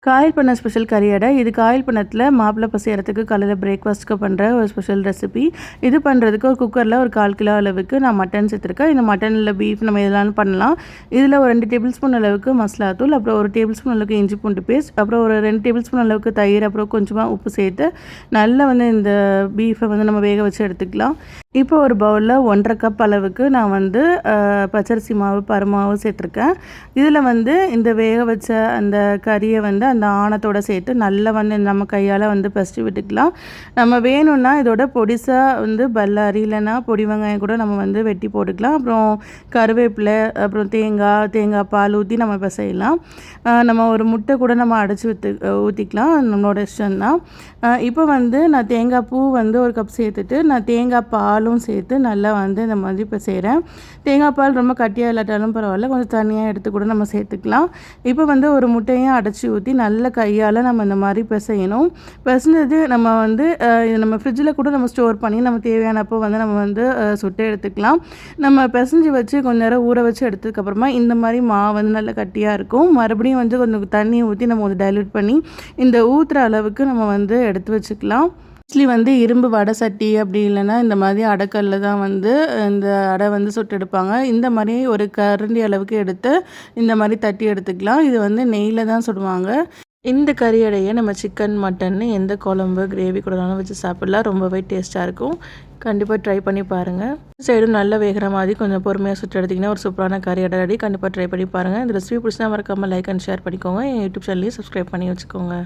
காயல் பண்ண ஸ்பெஷல் கறி அடை. இது காயல் பண்ணத்துல மாப்பிள்ளை பசியறதுக்கு காலையில பிரேக்ஃபாஸ்ட்டுக்கு பண்ணுற ஒரு ஸ்பெஷல் ரெசிபி. இது பண்ணுறதுக்கு ஒரு குக்கரில் ஒரு 1/4 கிலோ அளவுக்கு நான் மட்டன் சேர்த்துருக்கேன். இந்த மட்டனில் பீஃப் நம்ம எதனாலும் பண்ணலாம். இதில் ஒரு 2 டேபிள் ஸ்பூன் அளவுக்கு மசாலா தூள், அப்புறம் 1 டேபிள் ஸ்பூன் அளவுக்கு இஞ்சி பூண்டு பேஸ்ட், அப்புறம் ஒரு 2 டேபிள் ஸ்பூன் அளவுக்கு தயிர், அப்புறம் கொஞ்சமாக உப்பு சேர்த்து நல்லா இந்த பீஃபை நம்ம வேக வச்சு எடுத்துக்கலாம். இப்போ ஒரு பவுலில் 1/2 கப் அளவுக்கு நான் பச்சரிசி மாவு பருமாவு சேர்த்துருக்கேன். இதில் இந்த வேக வச்ச அந்த கறியை அந்த ஆணத்தோடு சேர்த்து நல்லா நம்ம கையால் பசிச்சு விட்டுக்கலாம். நம்ம வேணும்னா இதோட பொடிசாக பல்லாரி இல்லைன்னா பொடி வெங்காயம் கூட நம்ம வெட்டி போட்டுக்கலாம். அப்புறம் கருவேப்பிலை, அப்புறம் தேங்காய் பால் ஊற்றி நம்ம பிசையலாம். நம்ம ஒரு முட்டை கூட நம்ம அடைச்சி ஊற்றிக்கலாம். நம்மளோட இஷ்டம் தான். இப்போ நான் தேங்காய் பூ ஒரு கப் சேர்த்துட்டு நான் தேங்காய் பாலும் சேர்த்து நல்லா இந்த மாதிரி இப்போ செய்கிறேன். தேங்காய் பால் ரொம்ப கட்டியாக இல்லாட்டாலும் பரவாயில்ல, கொஞ்சம் தனியாக எடுத்து கூட நம்ம சேர்த்துக்கலாம். இப்போ ஒரு முட்டையும் அடைச்சி ஊற்றி நல்ல கையால் நம்ம இந்த மாதிரி பிசையணும். பிசைஞ்சது நம்ம இது நம்ம ஃப்ரிட்ஜில் கூட நம்ம ஸ்டோர் பண்ணி நம்ம தேவையானப்போ நம்ம சுட்டு எடுத்துக்கலாம். நம்ம பிசைஞ்சு வச்சு கொஞ்ச நேரம் ஊற வச்சு எடுத்ததுக்கப்புறமா இந்த மாதிரி மாவு நல்லா கட்டியாக இருக்கும். மறுபடியும் கொஞ்சம் தண்ணி ஊற்றி நம்ம டைல்யூட் பண்ணி இந்த ஊற்றுற அளவுக்கு நம்ம எடுத்து வச்சுக்கலாம். மோஸ்ட்லி இரும்பு வடை சட்டி அப்படி இல்லைன்னா இந்த மாதிரி அடைக்கல்ல தான் இந்த அடை சுட்டு எடுப்பாங்க. இந்த மாதிரி ஒரு கரண்டி அளவுக்கு எடுத்து இந்த மாதிரி தட்டி எடுத்துக்கலாம். இது நெய்யில் தான் சுடுவாங்க. இந்த கறி அடையை நம்ம சிக்கன், மட்டன் எந்த குழம்பு, கிரேவி கூடனாலும் வச்சு சாப்பிட்லாம். ரொம்பவே டேஸ்ட்டாக இருக்கும். கண்டிப்பாக ட்ரை பண்ணி பாருங்கள். சைடும் நல்லா வேகிற மாதிரி கொஞ்சம் பொறுமையாக சுட்டு எடுத்திங்கன்னா ஒரு சூப்பரான கறி அடை ரெடி. கண்டிப்பாக ட்ரை பண்ணி பாருங்கள். இந்த ரெசிபி பிடிச்சினா மறக்காமல் லைக் அண்ட் ஷேர் பண்ணிக்கோங்க. என் யூடியூப் சேனலையும் சப்ஸ்கிரைப் பண்ணி வச்சுக்கோங்க.